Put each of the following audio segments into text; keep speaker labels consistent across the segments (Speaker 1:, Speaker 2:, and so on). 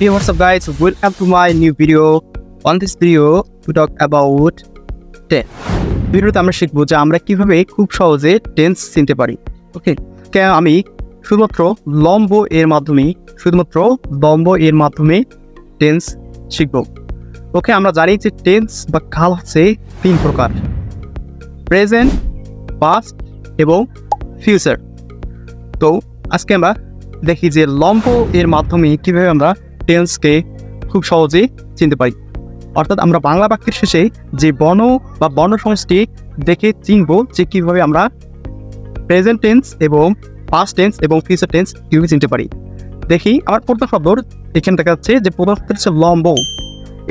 Speaker 1: Hey, what's up guys? Welcome to my new video. On this video, we talk about tense. ভিডিওতে আমরা শিখবো যে আমরা কিভাবে খুব সহজে টেন্স চিনতে পারি। ওকে, আমি শুধুমাত্র লম্ব এর মাধ্যমে টেন্স শিখবো। ওকে, আমরা জানি যে টেন্স বা কাল হচ্ছে তিন প্রকার: প্রেজেন্ট, পাস্ট এবং ফিউচার। তো আজকে আমরা দেখি যে লম্ব এর মাধ্যমে কিভাবে আমরা টেন্সকে খুব সহজে চিনতে পারি। অর্থাৎ আমরা বাংলা বাক্যের শেষে যে বর্ণ বা বর্ণ সমষ্টি দেখে চিনব যে কীভাবে আমরা প্রেজেন্ট টেন্স এবং পাস্ট টেন্স এবং ফিউচার টেন্স কীভাবে চিনতে পারি। দেখি আমার প্রথম শব্দ এখানে দেখা যাচ্ছে যে প্রথম শব্দ হচ্ছে লম্ব।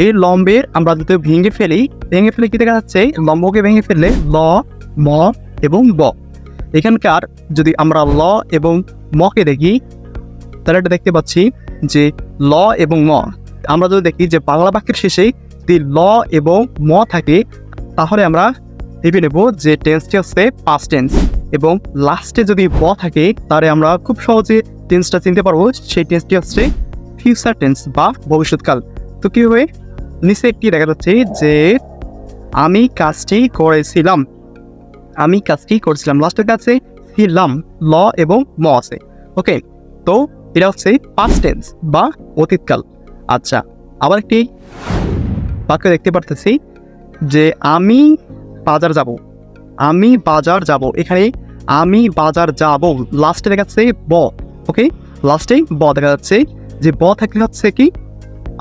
Speaker 1: এই লম্বের আমরা যদি ভেঙে ফেলে কী দেখা যাচ্ছে, লম্বকে ভেঙে ফেললে ল, ম এবং ব। এখানকার যদি আমরা ল এবং মকে দেখি তাহলে এটা দেখতে পাচ্ছি যে ল এবং ম। আমরা যদি দেখি যে বাংলা বাক্যের শেষে যদি ল এবং ম থাকে তাহলে আমরা ভেবে নেব যে টেন্সটি হচ্ছে পাস্ট টেন্স, এবং লাস্টে যদি ব থাকে তাহলে আমরা খুব সহজে টেন্সটা চিনতে পারবো সেই টেন্সটি হচ্ছে ফিউচার টেন্স বা ভবিষ্যৎকাল। তো কীভাবে, নিচে একটি দেখা যাচ্ছে যে আমি কাজটি করেছিলাম, লাস্টের কাছে ছিলাম, ল এবং ম আছে। ওকে, তো এটা হচ্ছে পাস্ট টেন্স বা অতীতকাল। আচ্ছা, আবার একটি বাক্য দেখতে পারতেছি যে আমি বাজার যাব। এখানে আমি বাজার যাব লাস্টে দেখা যাচ্ছে ব। ওকে, লাস্টে ব দেখা যাচ্ছে যে ব থাকলে হচ্ছে কি,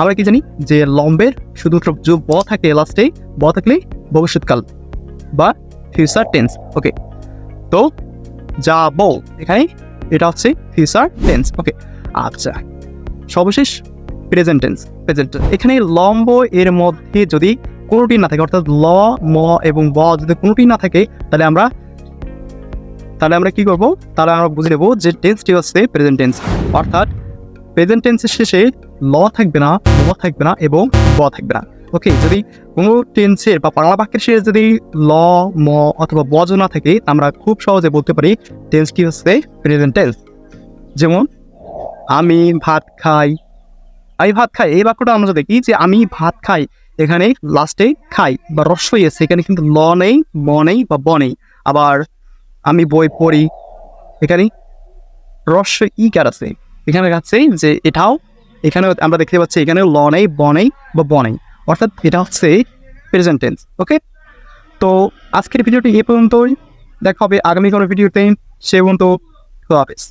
Speaker 1: আমরা কি জানি যে লম্বের শুধুমাত্র যে ব থাকে লাস্টে, ব থাকলে ভবিষ্যৎকাল বা ফিউচার টেন্স। ওকে, তো যাব এখানে এটা হচ্ছে ফিউচার টেন্স। ওকে, আচ্ছা, সর্বশেষ প্রেজেন্ট টেন্স। এখানে লম্ব এর মধ্যে যদি কোনোটি না থাকে, অর্থাৎ ল, ম এবং ব যদি কোনোটি না থাকে তাহলে আমরা কি করব, তাহলে আমরা বুঝে নেব যে টেন্সটি হচ্ছে প্রেজেন্ট টেন্স। অর্থাৎ প্রেজেন্ট টেন্সের শেষে ল থাকবে না, ম থাকবে না এবং ব থাকবে না। ওকে, যদি কোনো টেন্সের বা বাংলা বাক্যের শেষে যদি ল, ম অথবা ব না থাকে আমরা খুব সহজে বলতে পারি টেন্সটি হচ্ছে প্রেজেন্ট টেন্স। যেমন আমি ভাত খাই, এই বাক্যটা আমরা দেখি যে আমি ভাত খাই, এখানে লাস্টে খাই বা রস্বই আছে, এখানে কিন্তু ল নেই, ম নেই বা ব নেই। আবার আমি বই পড়ি, এখানে রস্ব ইকার আছে, এখানে আছে যে এটাও, এখানে আমরা দেখতে পাচ্ছি এখানে ল নেই, ব নেই বা ব নেই, অর্থাৎ এটা হচ্ছে প্রেজেন্ট টেন্স। ওকে, তো আজকের ভিডিওটি এ পর্যন্তই, দেখা হবে আগামী কোনো ভিডিওতে। সে পর্যন্ত হাফেজ।